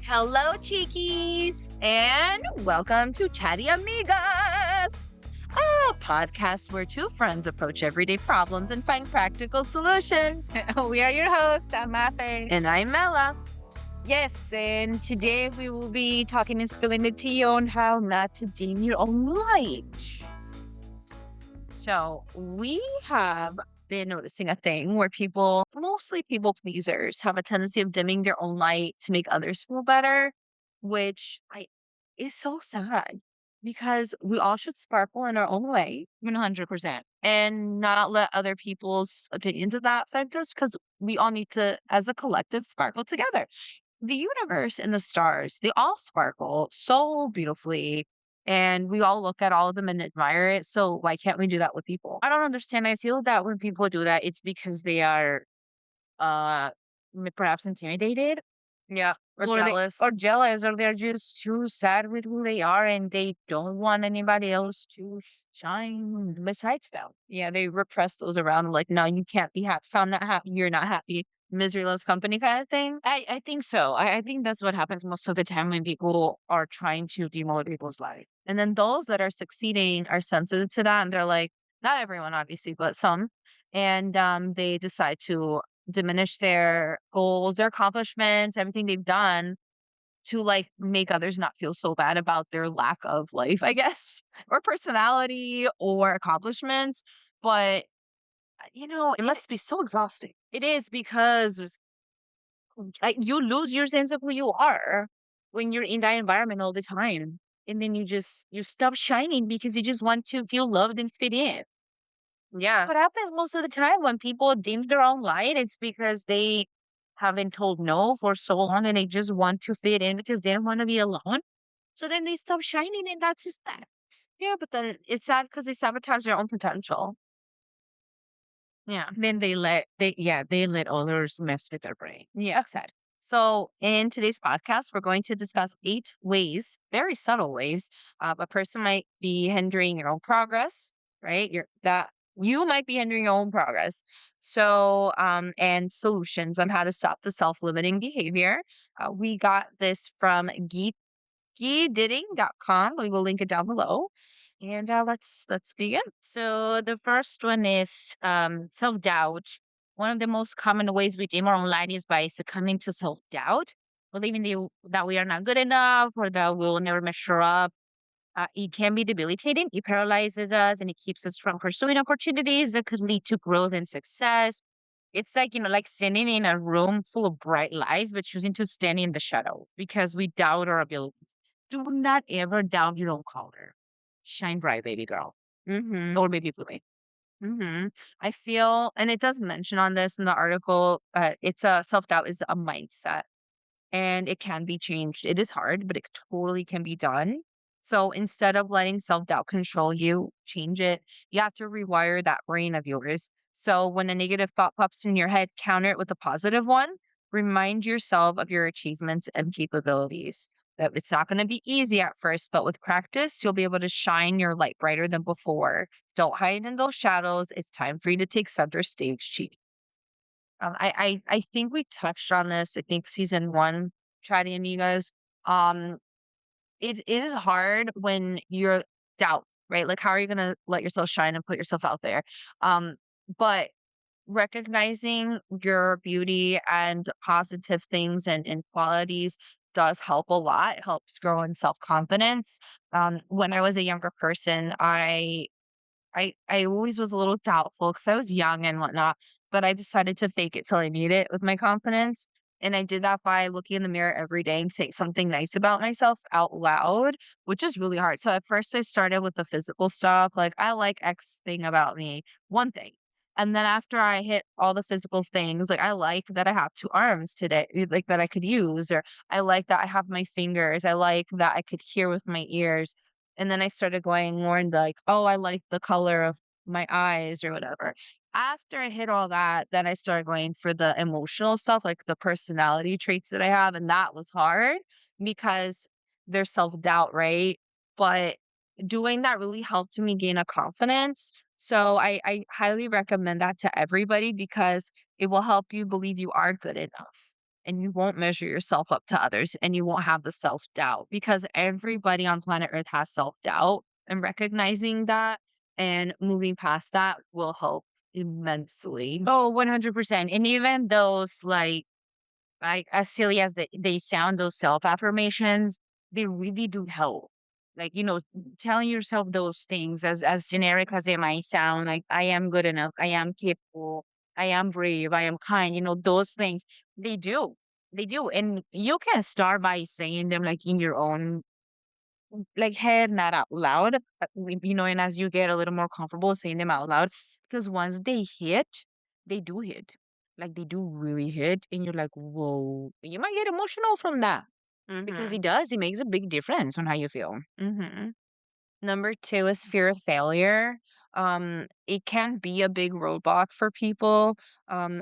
Hello, Chiquis. And welcome to Chatty Amigas, a podcast where two friends approach everyday problems and find practical solutions. We are your hosts. I'm Mafe. And I'm Mela. Yes, and today we will be talking and spilling the tea on how not to dim your own light. So we have been noticing a thing where people, mostly people pleasers, have a tendency of dimming their own light to make others feel better, which is so sad because we all should sparkle in our own way 100%. and not let other people's opinions of that affect us because we all need to, as a collective, sparkle together. The universe and the stars, they all sparkle so beautifully, and we all look at all of them and admire it. So why can't we do that with people? I don't understand. I feel that when people do that, it's because they are uh perhaps intimidated Yeah, or or jealous. or jealous, or they're just too sad with who they are and they don't want anybody else to shine besides them. Yeah, they repress those around like, no, you can't be happy. If I'm not happy, you're not happy. Misery loves company kind of thing. I think so. I think that's what happens most of the time when people are trying to demote people's life. And then those that are succeeding are sensitive to that, and they're like, not everyone, obviously, but some. And they decide to diminish their goals, their accomplishments, everything they've done to like make others not feel so bad about their lack of life, I guess, or personality or accomplishments. But, it must be so exhausting. It is because you lose your sense of who you are when you're in that environment all the time. And then you stop shining because you just want to feel loved and fit in. That's Yeah. what happens most of the time when people dim their own light. It's because they haven't told no for so long and they just want to fit in because they don't want to be alone. So then they stop shining, and that's just that. Yeah, but then it's sad because they sabotage their own potential. Yeah. Then they let others mess with their brain. Yeah. Sad. So, in today's podcast, we're going to discuss 8 ways, very subtle ways, a person might be hindering your own progress, right? That you might be hindering your own progress. So, and solutions on how to stop the self-limiting behavior. We got this from geediting.com. We will link it down below. And let's begin. So the first one is self doubt. One of the most common ways we dim our own light is by succumbing to self doubt, believing that we are not good enough or that we'll never measure up. It can be debilitating. It paralyzes us and it keeps us from pursuing opportunities that could lead to growth and success. It's like, like standing in a room full of bright lights, but choosing to stand in the shadow because we doubt our abilities. Do not ever doubt your own color. Shine bright, baby girl. Mm-hmm. Or baby blue. I feel, and it does mention on this in the article, it's a self doubt is a mindset and it can be changed. It is hard, but it totally can be done. So instead of letting self doubt control you, change it. You have to rewire that brain of yours. So when a negative thought pops in your head, counter it with a positive one. Remind yourself of your achievements and capabilities. That it's not going to be easy at first, but with practice, you'll be able to shine your light brighter than before. Don't hide in those shadows. It's time for you to take center stage, chief. I think we touched on this. I think season one, chatty amigas. Um, it is hard when you're doubt, right? Like, how are you gonna let yourself shine and put yourself out there? But recognizing your beauty and positive things and qualities does help a lot. It helps grow in self confidence. When I was a younger person, I always was a little doubtful because I was young and whatnot, but I decided to fake it till I made it with my confidence. And I did that by looking in the mirror every day and saying something nice about myself out loud, which is really hard. So at first I started with the physical stuff, like I like X thing about me, one thing. And then after I hit all the physical things, like I like that I have 2 arms today, like that I could use, or I like that I have my fingers. I like that I could hear with my ears. And then I started going more into like, oh, I like the color of my eyes or whatever. After I hit all that, then I started going for the emotional stuff, like the personality traits that I have. And that was hard because there's self doubt, right? But doing that really helped me gain a confidence. So I highly recommend that to everybody because it will help you believe you are good enough. and you won't measure yourself up to others and you won't have the self-doubt because everybody on planet Earth has self-doubt, and recognizing that and moving past that will help immensely. Oh, 100%. And even those like as silly as they sound, those self-affirmations, they really do help. Like, telling yourself those things as generic as they might sound, like I am good enough, I am capable, I am brave, I am kind, those things, they do. They do. And you can start by saying them like in your own like head, not out loud. And as you get a little more comfortable saying them out loud, because once they hit, they do hit. Like they do really hit, and you're like, whoa, you might get emotional from that because Mhm. it does. It makes a big difference on how you feel. Mhm. Number 2 is fear of failure. It can be a big roadblock for people.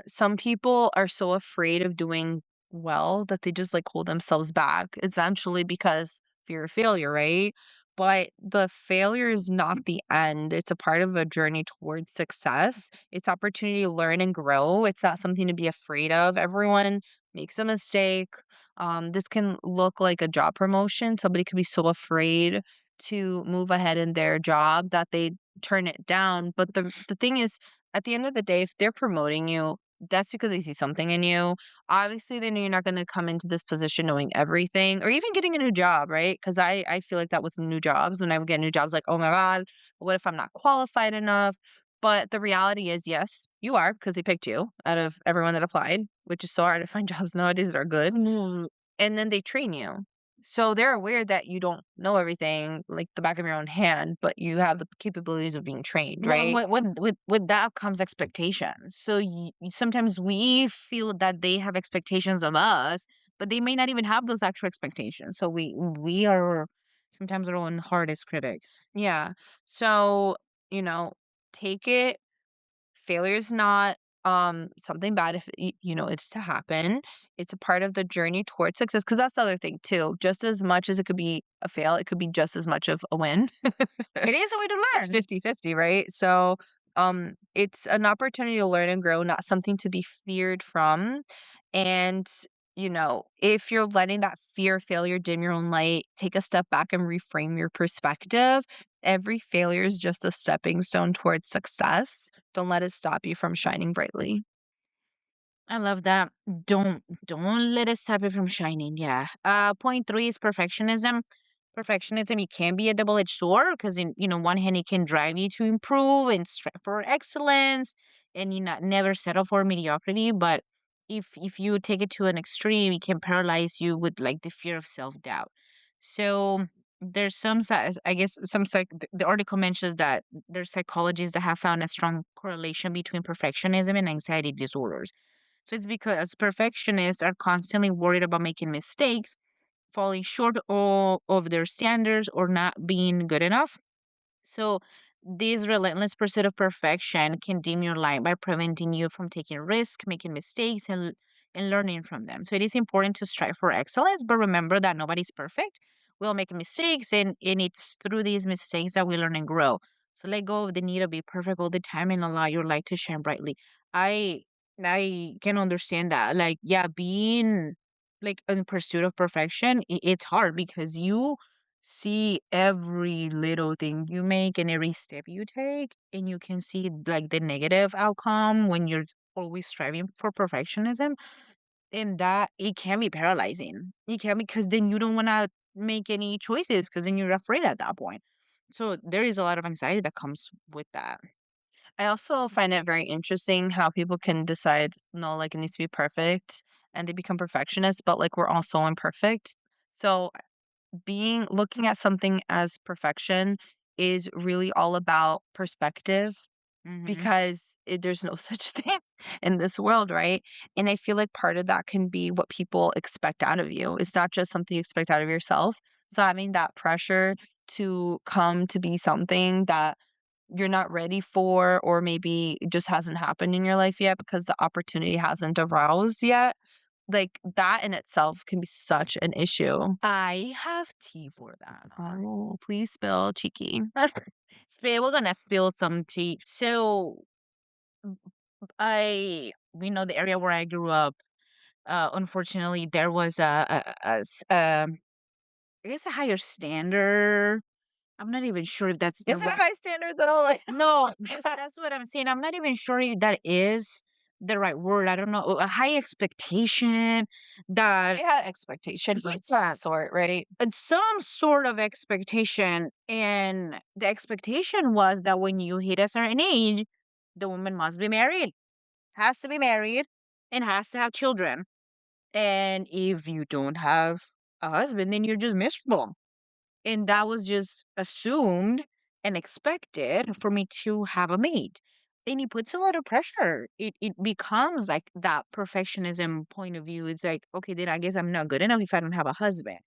Some people are so afraid of doing well that they just like hold themselves back, essentially because fear of failure, right? But the failure is not the end. It's a part of a journey towards success. It's opportunity to learn and grow. It's not something to be afraid of. Everyone makes a mistake. This can look like a job promotion. Somebody could be so afraid to move ahead in their job that they turn it down. But the thing is, at the end of the day, if they're promoting you, that's because they see something in you. Obviously, they know you're not going to come into this position knowing everything or even getting a new job, right? Because I feel like that with new jobs, when I would get new jobs, like, oh my God, what if I'm not qualified enough? But the reality is, yes, you are because they picked you out of everyone that applied, which is so hard to find jobs nowadays that are good, and then they train you. So they're aware that you don't know everything like the back of your own hand, but you have the capabilities of being trained, Well, right? with that comes expectations. So sometimes we feel that they have expectations of us, but they may not even have those actual expectations. So we are sometimes our own hardest critics. Yeah. So, you know, take it. Failure is not something bad if it's to happen. It's a part of the journey towards success because that's the other thing too. Just as much as it could be a fail, it could be just as much of a win. It is a way to It's learn. 50-50, right? So, it's an opportunity to learn and grow, not something to be feared from. And, if you're letting that fear of failure dim your own light, take a step back and reframe your perspective. Every failure is just a stepping stone towards success. Don't let it stop you from shining brightly. I love that. Don't let it stop you from shining. Yeah. Point three is perfectionism. Perfectionism, it can be a double-edged sword because in one hand it can drive you to improve and strive for excellence, and you not never settle for mediocrity. But if you take it to an extreme, it can paralyze you with like the fear of self-doubt. So there's I guess the article mentions that there's psychologists that have found a strong correlation between perfectionism and anxiety disorders. So it's because perfectionists are constantly worried about making mistakes, falling short of their standards, or not being good enough. So, this relentless pursuit of perfection can dim your light by preventing you from taking risks, making mistakes, and learning from them. So, it is important to strive for excellence, but remember that nobody's perfect. We'll make mistakes, and it's through these mistakes that we learn and grow. So, let go of the need to be perfect all the time and allow your light to shine brightly. I I can understand that. Like, yeah, being like in pursuit of perfection, it's hard because you see every little thing you make and every step you take, and you can see like the negative outcome when you're always striving for perfectionism, and that it can be paralyzing. It can, because then you don't want to make any choices because then you're afraid at that point. So there is a lot of anxiety that comes with that. I also find it very interesting how people can decide, no, like it needs to be perfect and they become perfectionists, but like we're all so imperfect. So being looking at something as perfection is really all about perspective Hmm. because there's no such thing in this world, right? And I feel like part of that can be what people expect out of you. It's not just something you expect out of yourself. So having that pressure to come to be something that you're not ready for, or maybe it just hasn't happened in your life yet because the opportunity hasn't aroused yet, like that in itself can be such an issue. I have tea for that. Oh, please spill, cheeky. We're gonna spill some tea. So we know the area where I grew up. Unfortunately, there was I guess a higher standard. I'm not even sure if that's the Is it a right. high standard though? Like No, that's what I'm saying. I'm not even sure if that is the right word. I don't know. A high expectation I that had expectations of that sort, right? and some sort of expectation. And the expectation was that when you hit a certain age, the woman must be married, has to be married, and has to have children. And if you don't have a husband, then you're just miserable. And that was just assumed and expected for me to have a mate. And it puts a lot of pressure. It becomes like that perfectionism point of view. It's like, okay, then I guess I'm not good enough if I don't have a husband.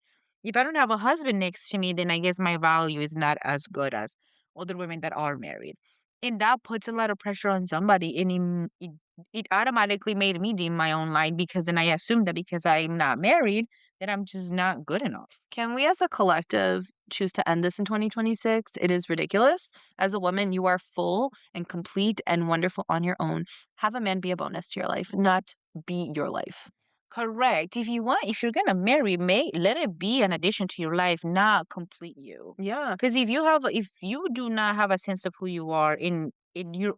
If I don't have a husband next to me, then I guess my value is not as good as other women that are married. And that puts a lot of pressure on somebody. And it automatically made me dim my own light because then I assumed that because I'm not married, that I'm just not good enough. Can we as a collective choose to end this in 2026? It is ridiculous. As a woman, you are full and complete and wonderful on your own. Have a man be a bonus to your life, not be your life. Correct. If you're gonna marry, let it be an addition to your life, not complete you. Yeah, Because if you do not have a sense of who you are, in your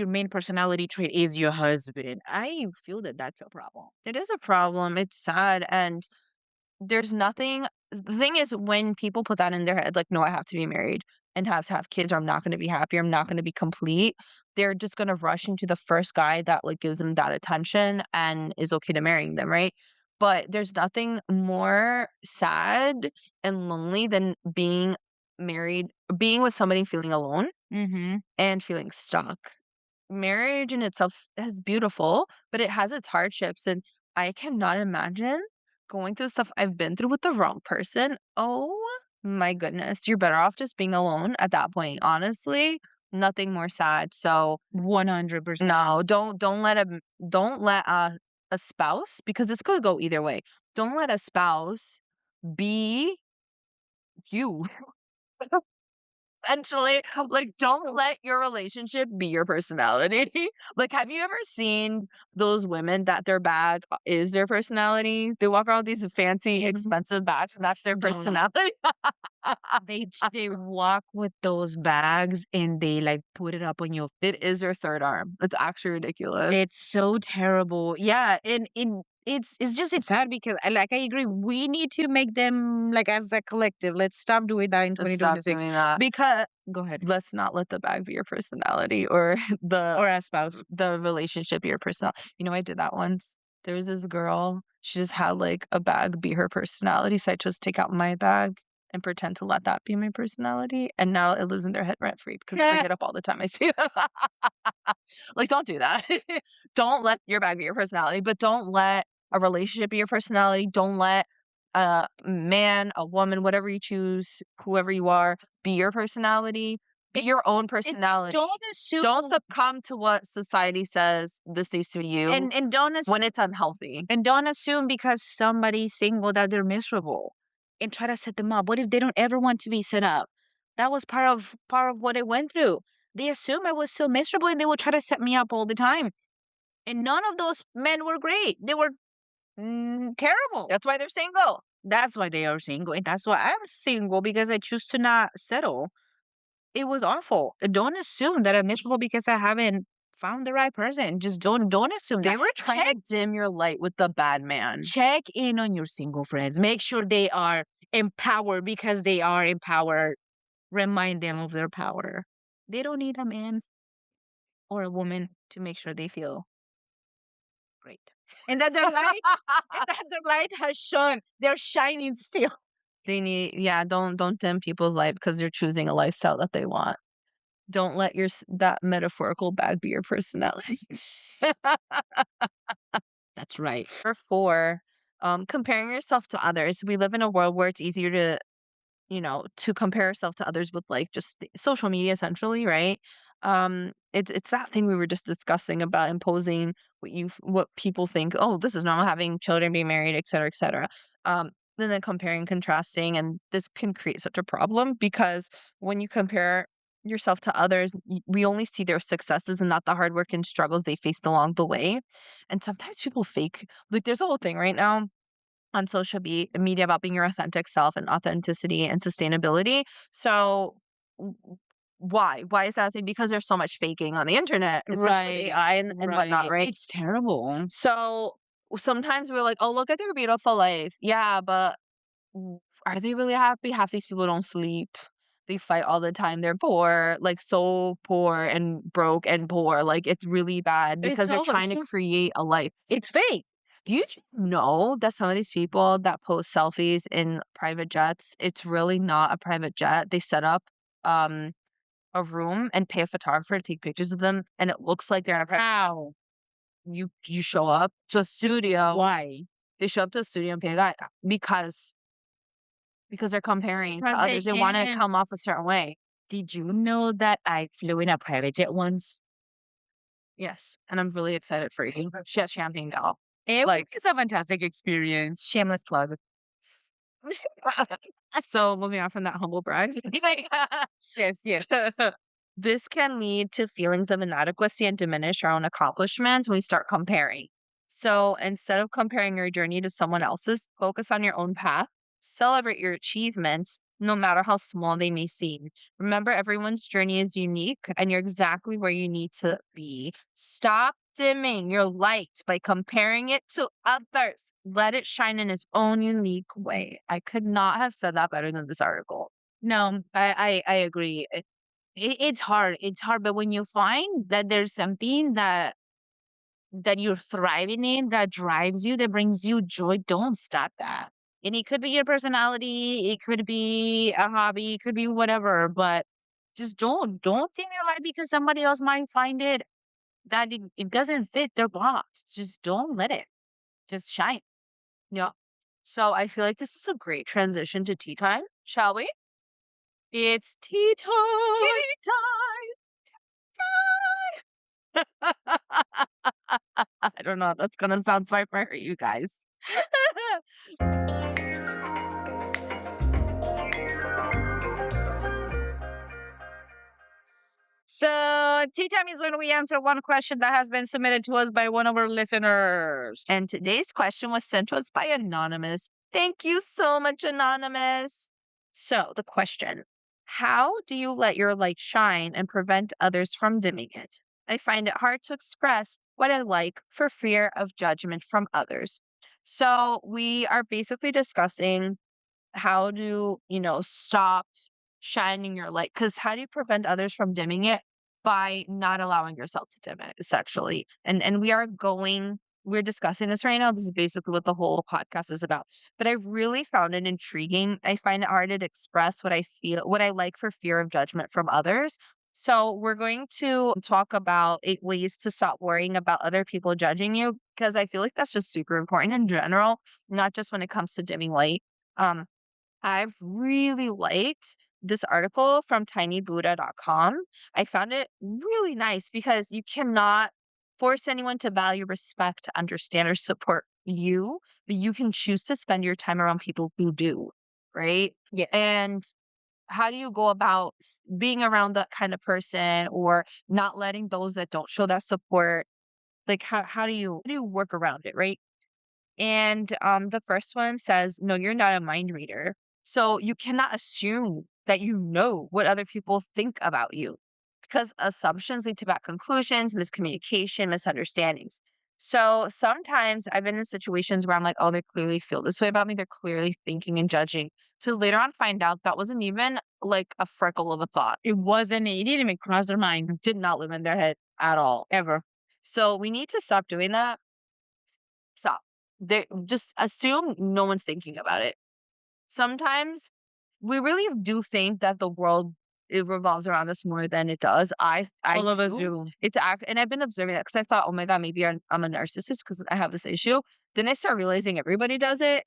main personality trait is your husband, I feel that that's a problem. it is a problem. It's sad. And there's nothing the thing is when people put that in their head, like, "No, I have to be married and have to have kids or I'm not gonna be happy, or I'm not gonna be complete," they're just gonna rush into the first guy that, like, gives them that attention and is okay to marrying them, right? But there's nothing more sad and lonely than married being with somebody feeling alone Mm-hmm. and feeling stuck. Marriage in itself is beautiful, but it has its hardships, and I cannot imagine going through stuff I've been through with the wrong person. Oh my goodness, you're better off just being alone at that point, honestly. Nothing more sad. So, 100%. no, don't let a spouse, because this could go either way. Don't let a spouse be you. Essentially, like, don't let your relationship be your personality. Like, have you ever seen those women that their bag is their personality? They walk around with these fancy, expensive bags, and that's their No. personality. They walk with those bags and they like put it up on your. It is their third arm. It's actually ridiculous. It's so terrible. Yeah, and it's sad because I agree. We need to make them like as a collective. Let's stop doing that in Let's stop 2026 doing that. because go ahead. Let's not let the bag be your personality, or the Or a spouse. relationship be your personality. You know, I did that once. There was this girl, she just had, like, a bag be her personality, so I chose to take out my bag and pretend to let that be my personality, and now it lives in their head rent free because I bring it up all the time I see them. Like, don't do that. Don't let your bag be your personality, but don't let a relationship be your personality. Don't let a man, a woman, whatever you choose, whoever you are, be your personality. Be And, your own and personality. don't assume Don't succumb to what society says this needs to be you and don't when it's unhealthy. And don't assume because somebody's single that they're miserable and try to set them up. What if they don't ever want to be set up? That was part of what I went through. They assume I was so miserable and they would try to set me up all the time. And none of those men were great. They were terrible. That's why they're single. That's why they are single. And that's why I'm single because I choose to not settle. It was awful. Don't assume that I'm miserable because I haven't found the right person. Just don't assume They that. were trying to dim your light with the bad man. Check in on your single friends. Make sure they are empowered because they are empowered. Remind them of their power. They don't need a man or a woman to make sure they feel great. And that their light and that their light has shone. They're shining still. They need yeah, don't dim people's light because they're choosing a lifestyle that they want. Don't let that metaphorical bag be your personality. That's right. Number 4, comparing yourself to others. We live in a world where it's easier to, to compare yourself to others with, like, just the social media essentially, right? It's that thing we were just discussing about imposing what people think, "Oh, this is normal, having children, being married, et cetera, et cetera." Then comparing, contrasting, and this can create such a problem because when you compare yourself to others, we only see their successes and not the hard work and struggles they faced along the way. And sometimes people fake, like, there's a whole thing right now on social media about being your authentic self and authenticity and sustainability. So, why is that a thing? Because there's so much faking on the internet, especially with Right. AI and whatnot, Right. right? It's terrible. So sometimes we're like, oh, look at their beautiful life. Yeah, but are they really happy? Half these people don't sleep. They fight all the time. They're poor, like so poor and broke and poor. Like it's really bad It's because they're all trying it's to create a life. it's fake. Do you know that some of these people that post selfies in private jets, it's really not a private jet. They set up um a room and pay a photographer to take pictures of them, and it looks like they're in a private. How? You show up to a studio. Why? They show up to a studio and pay a guy because they're comparing to Because they others. They wanna can. come off a certain way. Did you know that I flew in a private jet once? Yes, and I'm really excited for you. She has champagne doll. It Like, was a fantastic experience. Shameless plug. so moving on from that humble brag. Like, Yes, yes. this can lead to feelings of inadequacy and diminish our own accomplishments when we start comparing. So instead of comparing your journey to someone else's, focus on your own path, celebrate your achievements, no matter how small they may seem. Remember, everyone's journey is unique and you're exactly where you need to be. Stop dimming your light by comparing it to others. Let it shine in its own unique way. I could not have said that better than this article. No, I agree. It's hard. It's hard, but when you find that there's something that you're thriving in, that drives you, that brings you joy, don't stop that. And it could be your personality, it could be a hobby, it could be whatever, but just don't dim your light because somebody else might find it that it doesn't fit their box. Just don't let it. Just shine. Yeah. So I feel like this is a great transition to tea time. Shall we? It's tea time. Tea time. I don't know. That's gonna sound sorry for you guys. So tea time is when we answer one question that has been submitted to us by one of our listeners. And today's question was sent to us by Anonymous. Thank you so much, Anonymous. So, the question: how do you let your light shine and prevent others from dimming it? I find it hard to express what I like for fear of judgment from others. So, we are basically discussing how to, stop shining your light. Because how do you prevent others from dimming it? By not allowing yourself to dim it, essentially. And we're discussing this right now. This is basically what the whole podcast is about. But I really found it intriguing. I find it hard to express what I feel, what I like for fear of judgment from others. So we're going to talk about 8 ways to stop worrying about other people judging you, because I feel like that's just super important in general, not just when it comes to dimming light. Um, I've really liked this article from tinybuddha.com. I found it really nice because you cannot force anyone to value, respect, understand, or support you, but you can choose to spend your time around people who do, right? Yes. And how do you go about being around that kind of person or not letting those that don't show that support? Like, how do you work around it, right? And the first one says, no, you're not a mind reader. So you cannot assume that you know what other people think about you because assumptions lead to bad conclusions, miscommunication, misunderstandings. So sometimes I've been in situations where I'm like, oh, they clearly feel this way about me. They're clearly thinking and judging. To later on find out that wasn't even like a freckle of a thought. It wasn't, it didn't even cross their mind Did not live in their head at all. ever. So we need to stop doing that. Stop. They just assume no one's thinking about it. Sometimes we really do think that the world, it revolves around us more than it does. I All of us do. do. And I've been observing that because I thought, oh my god, maybe I'm a narcissist because I have this issue. Then I start realizing everybody does it.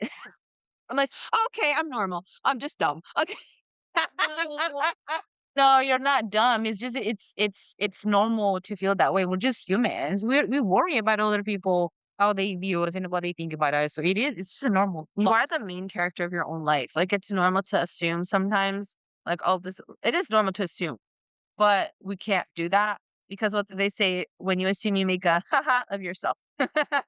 I'm like, okay, I'm normal. I'm just dumb. Okay. No, you're not dumb. It's just it's normal to feel that way. We're just humans. We worry about other people, how they view us and what they think about us. So it's just a normal You thought. are the main character of your own life. Like it's normal to assume sometimes. Like, oh, this. It is normal to assume. but we can't do that because what do they say? When you assume, you make a haha of yourself,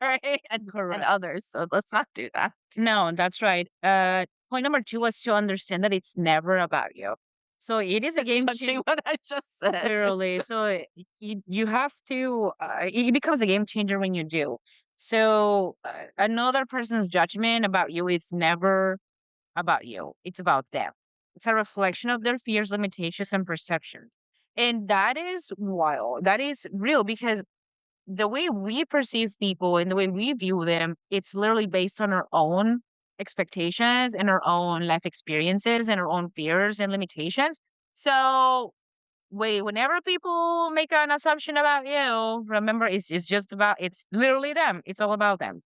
right? And Correct. others. So let's not do that. No, that's right. Point number 2 was to understand that it's never about you. So it is a game Touching changer. what I just said. Literally. So you have to, it becomes a game changer when you do. So another person's judgment about you, it's never about you. It's about them. It's a reflection of their fears, limitations, and perceptions. And that is wild. That is real because the way we perceive people and the way we view them, it's literally based on our own expectations and our own life experiences and our own fears and limitations. So whenever people make an assumption about you, remember it's just about it's literally them. It's all about them.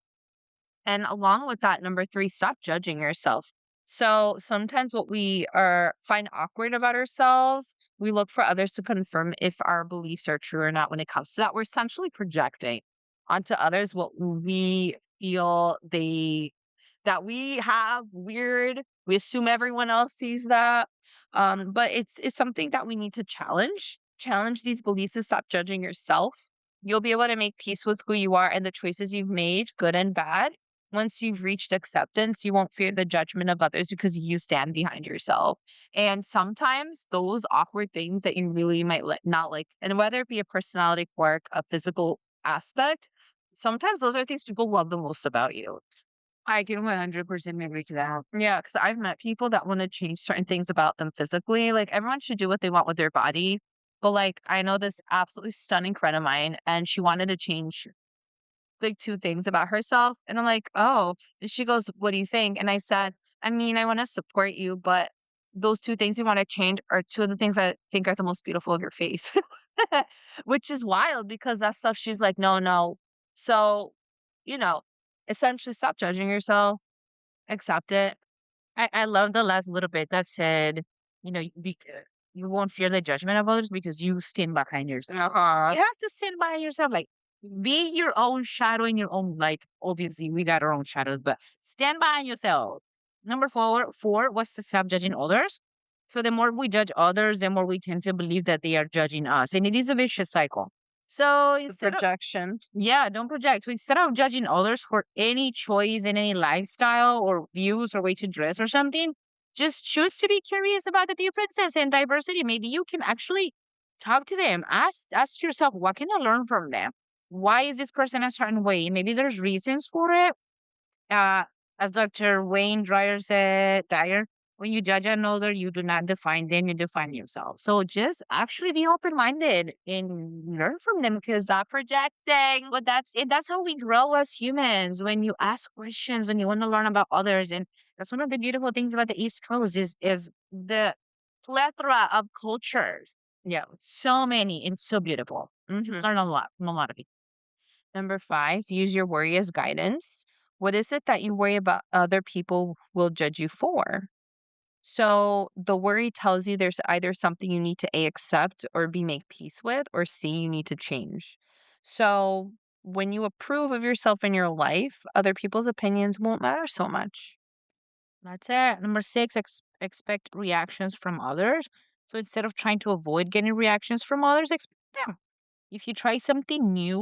And along with that, number 3, stop judging yourself. So sometimes what we are find awkward about ourselves, we look for others to confirm if our beliefs are true or not when it comes to that. We're essentially projecting onto others what we feel they that we have weird. We assume everyone else sees that. But it's something that we need to challenge. Challenge these beliefs and stop judging yourself. You'll be able to make peace with who you are and the choices you've made, good and bad. Once you've reached acceptance, you won't fear the judgment of others because you stand behind yourself. And sometimes those awkward things that you really might not like, and whether it be a personality quirk, a physical aspect, sometimes those are things people love the most about you. I can 100% agree to that. Yeah, because I've met people that wanna change certain things about them physically, like, everyone should do what they want with their body, but, like, I know this absolutely stunning friend of mine, and she wanted to change, like, 2 things about herself, and I'm like, "Oh," and she goes, "What do you think?" And I said, "I mean, I wanna support you, but those 2 things you wanna change are 2 of the things I think are the most beautiful of your face." Which is wild because that stuff she's like, "No, no." So, you know, essentially stop judging yourself, accept it. I love the last little bit that said, you know, you won't fear the judgment of others because you stand behind yourself. Uh-huh. You have to stand by yourself. Like, be your own shadow in your own, like, obviously, we got our own shadows, but stand behind yourself. Number four was to stop judging others. So the more we judge others, the more we tend to believe that they are judging us. And it is a vicious cycle. So The instead of projection. yeah, don't project. So instead of judging others for any choice in any lifestyle or views or way to dress or something, just choose to be curious about the differences and diversity. Maybe you can actually talk to them. Ask yourself, what can I learn from them? Why is this person a certain way? Maybe there's reasons for it. uh, as Dr. Wayne Dyer, when you judge another, you do not define them, you define yourself. So just actually be open minded and learn from them because Stop projecting. but that's how we grow as humans. When you ask questions, when you want to learn about others, and that's one of the beautiful things about the East Coast is the plethora of cultures. Yeah, so many and so beautiful. Mhm. Learn a lot from a lot of people. Number 5, use your worry as guidance. What is it that you worry about other people will judge you for? So the worry tells you there's either something you need to A, accept or B, make peace with, or C, you need to change. So when you approve of yourself in your life, other people's opinions won't matter so much. That's it. Number six, expect reactions from others. So instead of trying to avoid getting reactions from others, expect them. If you try something new,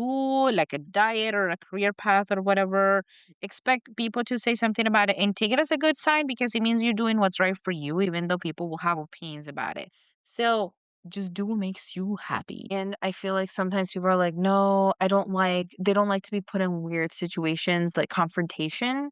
like a diet or a career path or whatever, expect people to say something about it and take it as a good sign because it means you're doing what's right for you, even though people will have opinions about it. So just do what makes you happy. And I feel like sometimes people are like, no, they don't like to be put in weird situations like confrontation.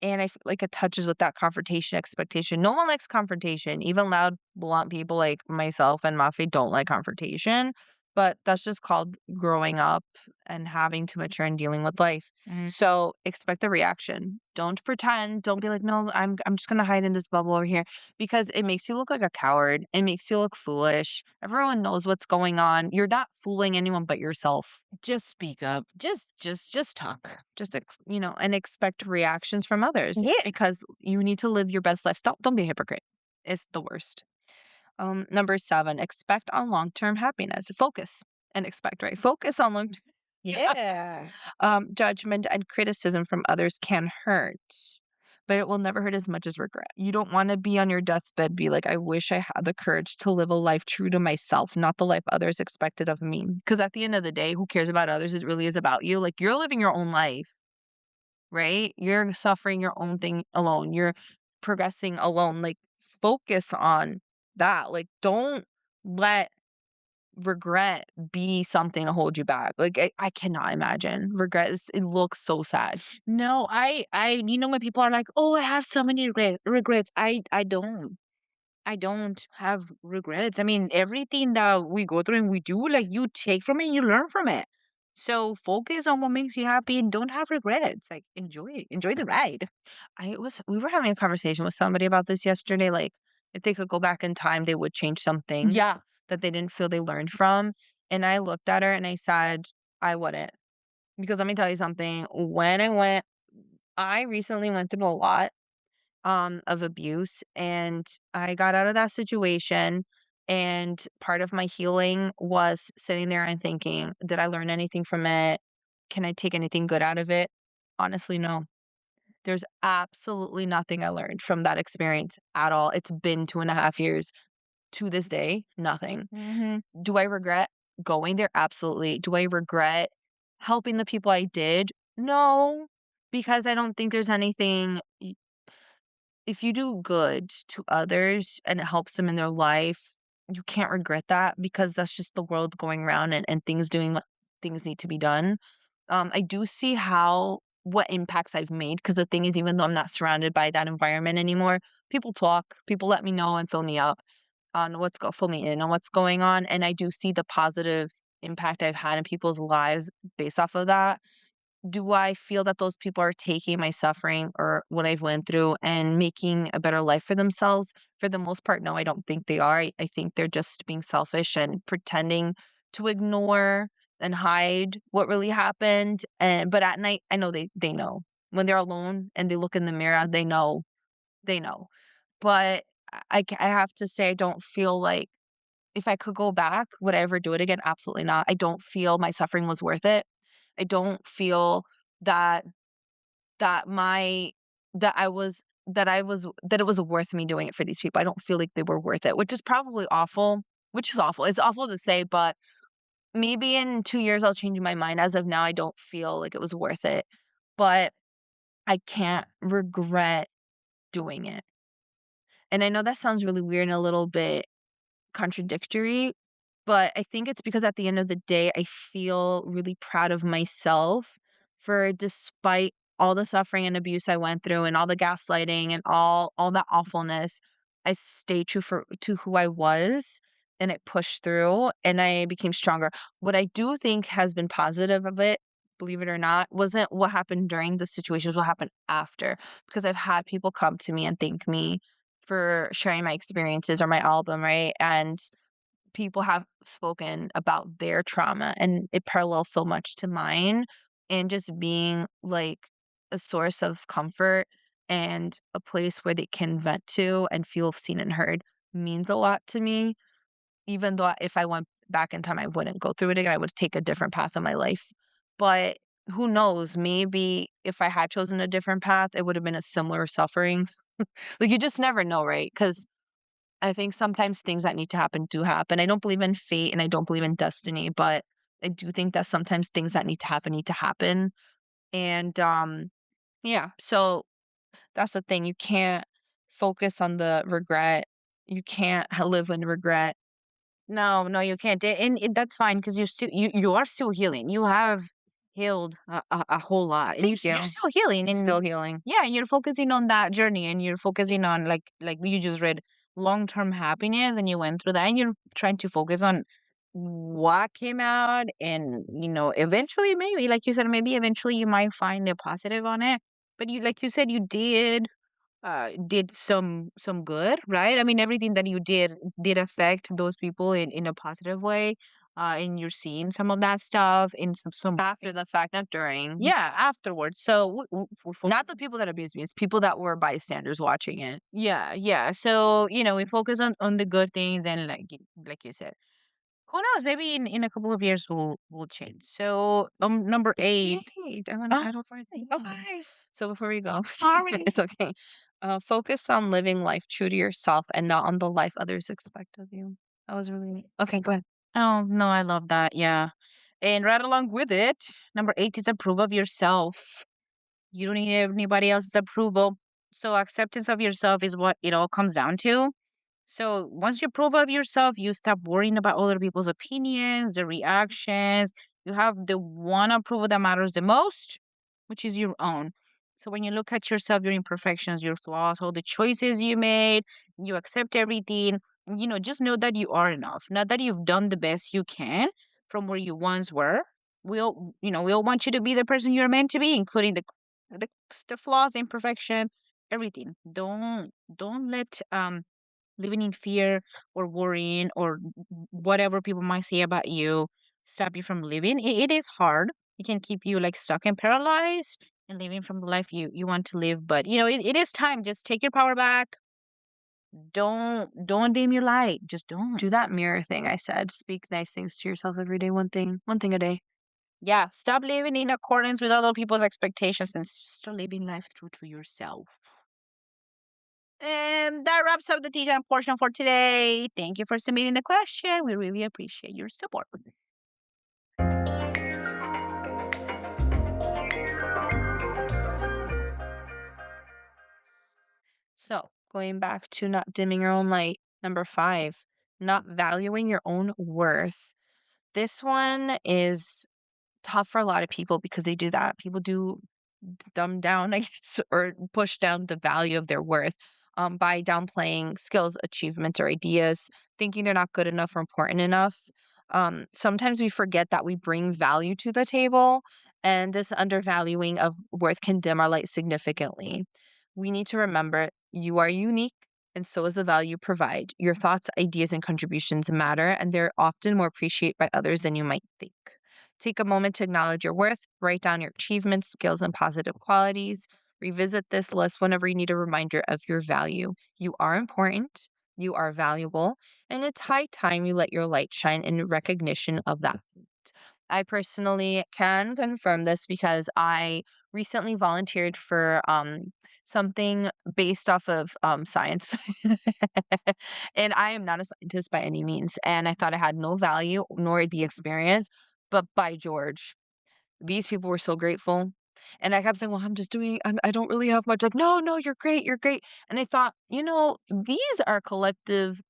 And I feel like it touches with that confrontation expectation. No one likes confrontation. Even loud, blunt people like myself and Mafi don't like confrontation. But that's just called growing up and having to mature and dealing with life. Mhm. So expect the reaction. Don't pretend. Don't be like, no, I'm just gonna hide in this bubble over here because it makes you look like a coward. It makes you look foolish. Everyone knows what's going on. You're not fooling anyone but yourself. Just speak up. Just talk. Just and expect reactions from others Yeah. because you need to live your best life. Don't be a hypocrite. It's the worst. Number 7, expect on long-term happiness. Focus and expect, right? Focus on long Yeah. judgment and criticism from others can hurt, but it will never hurt as much as regret. You don't wanna be on your deathbed, be like, "I wish I had the courage to live a life true to myself, not the life others expected of me." Because at the end of the day, who cares about others? It really is about you. Like, you're living your own life, right? You're suffering your own thing alone. You're progressing alone. Like, focus on that. Like, don't let regret be something to hold you back. Like, I cannot imagine. Regret is it looks so sad. No, when people are like, "Oh, I have so many regrets." I don't have regrets. I mean, everything that we go through and we do, like you take from it, you learn from it. So focus on what makes you happy and don't have regrets. Like enjoy the ride. We were having a conversation with somebody about this yesterday, like, if they could go back in time, they would change something Yeah. that they didn't feel they learned from, and I looked at her and I said, "I wouldn't." Because let me tell you something, I recently went through a lot, of abuse, and I got out of that situation, and part of my healing was sitting there and thinking, "Did I learn anything from it? Can I take anything good out of it?" Honestly, no. There's absolutely nothing I learned from that experience at all. It's been 2.5 years. To this day, nothing. Mhm. Do I regret going there? Absolutely. Do I regret helping the people I did? No, because I don't think there's anything if you do good to others and it helps them in their life, you can't regret that because that's just the world going around and things doing what things need to be done. I do see how what impacts I've made because the thing is, even though I'm not surrounded by that environment anymore, people talk, people let me know and fill me up on fill me in on what's going on, and I do see the positive impact I've had in people's lives based off of that. Do I feel that those people are taking my suffering or what I've went through and making a better life for themselves? For the most part, no, I don't think they are. I think they're just being selfish and pretending to ignore and hide what really happened. And but at night, I know they know. When they're alone and they look in the mirror, they know. They know. But I have to say I don't feel like if I could go back, would I ever do it again? Absolutely not. I don't feel my suffering was worth it. I don't feel that that my that it was worth me doing it for these people. I don't feel like they were worth it, which is probably awful, which is awful. It's awful to say, but maybe in 2 years I'll change my mind. As of now, I don't feel like it was worth it, but I can't regret doing it. And I know that sounds really weird and a little bit contradictory, but I think it's because at the end of the day, I feel really proud of myself for despite all the suffering and abuse I went through and all the gaslighting and all that awfulness, I stayed true to who I was and it pushed through and I became stronger. What I do think has been positive of it, believe it or not, wasn't what happened during the situations, what happened after. Because I've had people come to me and thank me for sharing my experiences or my album, right? And people have spoken about their trauma and it parallels so much to mine and just being like a source of comfort and a place where they can vent to and feel seen and heard means a lot to me. Even though if I went back in time, I wouldn't go through it again. I would take a different path in my life. But who knows? Maybe if I had chosen a different path, it would have been a similar suffering. Like you just never know, right? Because I think sometimes things that need to happen do happen. I don't believe in fate and I don't believe in destiny, but I do think that sometimes things that need to happen. And yeah, so that's the thing. You can't focus on the regret. You can't live in regret. No, no, you can't. And that's fine because you are still healing. You have healed a whole lot, and Thank you're you. still healing. And Still healing. yeah, and you're focusing on that journey, and you're focusing on like you just read long term happiness, and you went through that, and you're trying to focus on what came out, and eventually, maybe like you said, maybe eventually you might find a positive on it. But you, like you said, you did some good, right? I mean, everything that you did affect those people in a positive way, and you're seeing some of that stuff in some After the fact, not during. yeah afterwards. So we Not focus, the people that abused me, it's people that were bystanders watching it. yeah, yeah. So we focus on the good things, and like you said, who knows? Maybe in a couple of years we'll change. So number eight. Yay! I Oh, don't find okay. So before we go, Sorry. it's okay. Focus on living life true to yourself and not on the life others expect of you. That was really okay. Go ahead. Oh, no, I love that. Yeah. And right along with it, number 8 is approve of yourself. You don't need anybody else's approval. So acceptance of yourself is what it all comes down to. So once you approve of yourself, you stop worrying about other people's opinions, the reactions. You have the one approval that matters the most, which is your own. So when you look at yourself, your imperfections, your flaws, all the choices you made, you accept everything, just know that you are enough. Not that you've done the best you can from where you once were. We'll want you to be the person you're meant to be, including the, the flaws, the imperfection, everything. Don't let living in fear or worrying or whatever people might say about you stop you from living. It is hard. It can keep you like stuck and paralyzed and living from the life you want to live. But it is time. Just take your power back. Don't dim your light. Just don't. Do that mirror thing I said. Speak nice things to yourself every day. One thing a day. Yeah. Stop living in accordance with other people's expectations and start living life true to yourself. And that wraps up the teacher portion for today. Thank you for submitting the question. We really appreciate your support. So, going back to not dimming your own light, number 5, not valuing your own worth. This one is tough for a lot of people because they do that. People do dumb down, I guess, or push down the value of their worth by downplaying skills, achievements, or ideas, thinking they're not good enough or important enough. Sometimes we forget that we bring value to the table, and this undervaluing of worth can dim our light significantly. We need to remember you are unique, and so is the value you provide. Your thoughts, ideas, and contributions matter, and they're often more appreciated by others than you might think. Take a moment to acknowledge your worth, write down your achievements, skills, and positive qualities. Revisit this list whenever you need a reminder of your value. You are important, you are valuable, and it's high time you let your light shine in recognition of that. I personally can confirm this because I recently volunteered for something based off of science. And I am not a scientist by any means. And I thought I had no value nor the experience. But by George, these people were so grateful. And I kept saying, well, I don't really have much. Like, no, no, you're great. You're great. And I thought, these are collective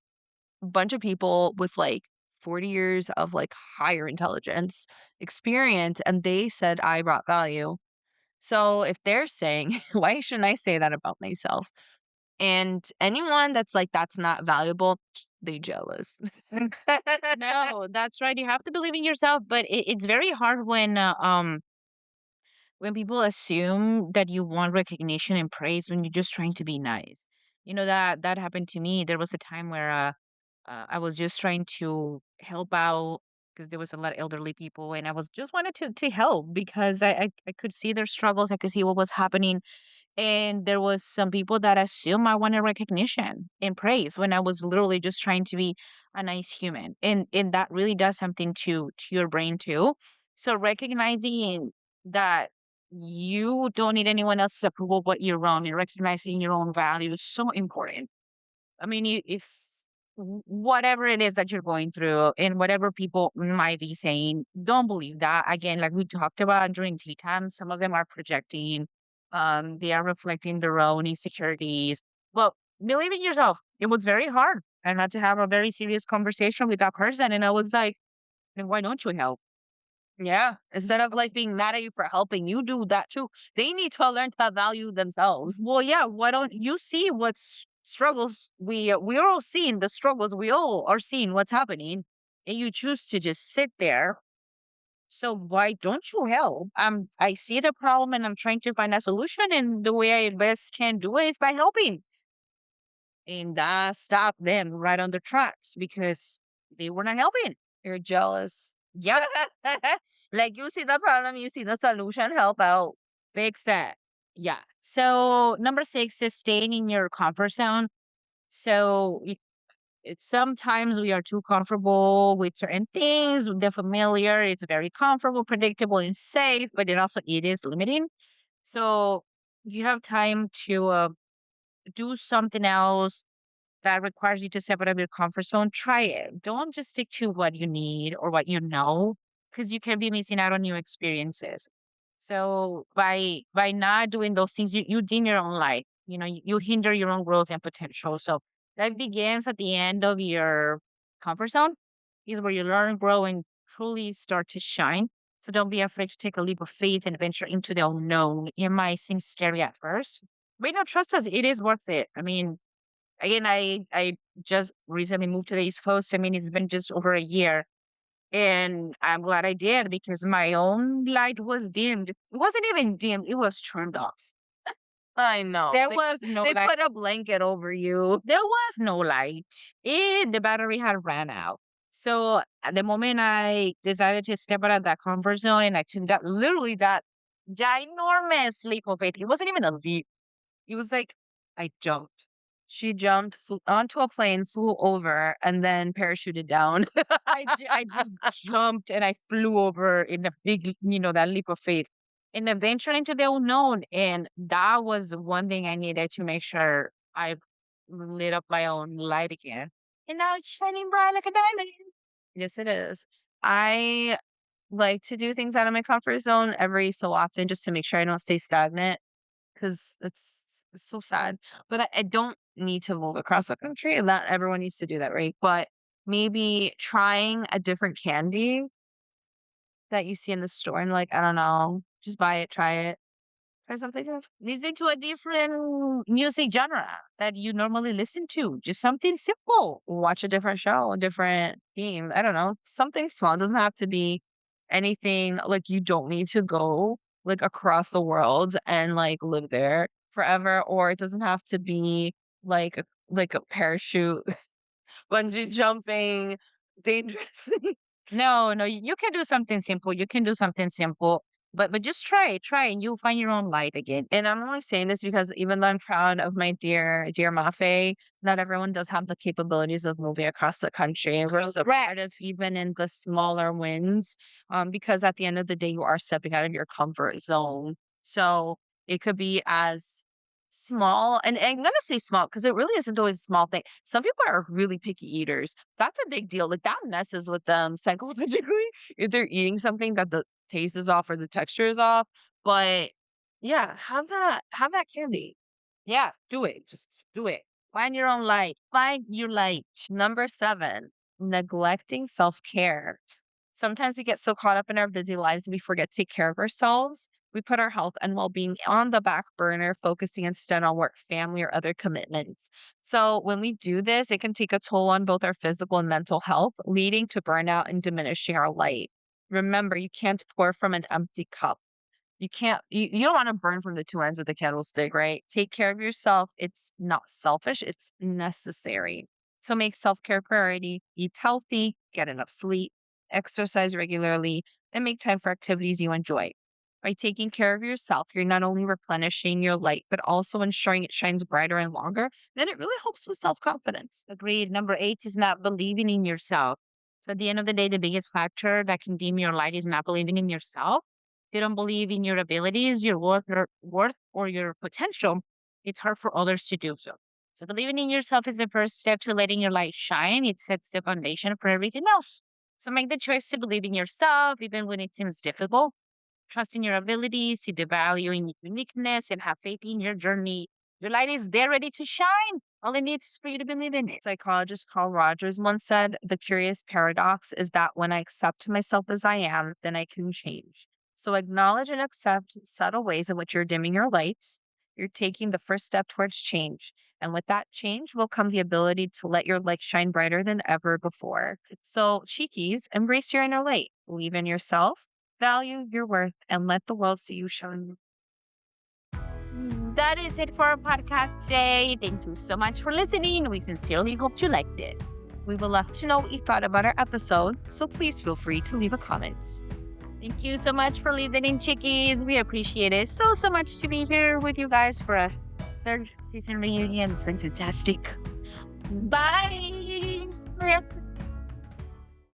bunch of people with like 40 years of like higher intelligence experience. And they said I brought value. So if they're saying, why shouldn't I say that about myself? And anyone that's like, that's not valuable, they jealous. No, that's right. You have to believe in yourself, but it's very hard when people assume that you want recognition and praise when you're just trying to be nice. That happened to me. There was a time where I was just trying to help out because there was a lot of elderly people, and I was just wanted to help because I could see their struggles. I could see what was happening, and there was some people that assume I wanted recognition and praise when I was literally just trying to be a nice human. And that really does something to your brain too. So recognizing that you don't need anyone else's approval but your own, and recognizing your own value is so important. I mean, if whatever it is that you're going through and whatever people might be saying, don't believe that. Again, like we talked about during tea time, some of them are projecting, they are reflecting their own insecurities. But believe in yourself. It was very hard. I had to have a very serious conversation with that person, and I was like, "Then why don't you help?" Yeah. Instead of like being mad at you for helping, you do that too. They need to learn to value themselves. Well, yeah. Why don't you see what's struggles we're all seeing the struggles we all are seeing what's happening, and you choose to just sit there. So why don't you help? I see the problem and I'm trying to find a solution, and the way I best can do it is by helping. And that stopped them right on the tracks because they were not helping. You're jealous. Yeah, Like you see the problem, you see the solution, help out. fix that. Yeah. So number 6 is staying in your comfort zone. So sometimes we are too comfortable with certain things. The familiar, it's very comfortable, predictable, and safe, but it is limiting. So If you have time to do something else that requires you to step out of your comfort zone, try it. Don't just stick to what you need or what you know, because you can be missing out on new experiences. So by not doing those things, you dim your own light. You hinder your own growth and potential. So that begins at the end of your comfort zone, is where you learn, grow, and truly start to shine. So don't be afraid to take a leap of faith and venture into the unknown. It might seem scary at first, but trust us, it is worth it. I mean, again, I just recently moved to the East Coast. I mean, it's been just over a year, and I'm glad I did because my own light was dimmed. It wasn't even dimmed; it was turned off. I know. There They was no they light. put a blanket over you. There was no light. The battery had ran out. So at the moment I decided to step out of that comfort zone, and I took that literally that ginormous leap of faith. It wasn't even a leap. It was like I jumped. She jumped onto a plane, flew over, and then parachuted down. I just jumped and I flew over in a big, that leap of faith and then ventured into the unknown. And that was the one thing I needed to make sure I lit up my own light again. And now it's shining bright like a diamond. Yes, it is. I like to do things out of my comfort zone every so often just to make sure I don't stay stagnant because it's so sad. But I don't need to move across the country. Not everyone needs to do that, right? But maybe trying a different candy that you see in the store and like, I don't know, just buy it, try it, try something new. Listen to a different music genre that you normally listen to. Just something simple. Watch a different show, a different theme. I don't know, something small. It doesn't have to be anything like you don't need to go like across the world and like live there forever, or it doesn't have to be like a parachute, bungee jumping, dangerous. No, no, you can do something simple. You can do something simple, but just try, and you'll find your own light again. And I'm only saying this because even though I'm proud of my dear Mafe, not everyone does have the capabilities of moving across the country. And we're Correct. supportive even in the smaller wins, because at the end of the day, you are stepping out of your comfort zone. So it could be as small, and I'm gonna say small because it really isn't always a small thing. Some people are really picky eaters. That's a big deal. Like that messes with them psychologically if they're eating something that the taste is off or the texture is off. But yeah, have that candy. Yeah, do it. Just do it. Find your own light. Find your light. Number 7, neglecting self-care. Sometimes we get so caught up in our busy lives we forget to take care of ourselves. We put our health and well-being on the back burner, focusing instead on work, family, or other commitments. So when we do this, it can take a toll on both our physical and mental health, leading to burnout and diminishing our light. Remember, you can't pour from an empty cup. You don't wanna burn from the 2 ends of the candlestick, right? Take care of yourself. It's not selfish, it's necessary. So make self-care a priority, eat healthy, get enough sleep, exercise regularly, and make time for activities you enjoy. By taking care of yourself, you're not only replenishing your light, but also ensuring it shines brighter and longer. Then it really helps with self-confidence. Agreed. Number 8 is not believing in yourself. So at the end of the day, the biggest factor that can dim your light is not believing in yourself. If you don't believe in your abilities, your worth, or your potential, it's hard for others to do so. So believing in yourself is the first step to letting your light shine. It sets the foundation for everything else. So make the choice to believe in yourself, even when it seems difficult. Trust in your abilities, see the value in your uniqueness, and have faith in your journey. Your light is there ready to shine. All it needs is for you to believe in it. Psychologist Carl Rogers once said, "The curious paradox is that when I accept myself as I am, then I can change." So acknowledge and accept subtle ways in which you're dimming your lights. You're taking the first step towards change. And with that change will come the ability to let your light shine brighter than ever before. So, Cheekies, embrace your inner light. Believe in yourself, value your worth, and let the world see you shine. That is it for our podcast today. Thank you so much for listening. We sincerely hope you liked it. We would love to know what you thought about our episode, so please feel free to leave a comment. Thank you so much for listening, Chickies. We appreciate it so much to be here with you guys for a third season reunion. It's been fantastic. Bye.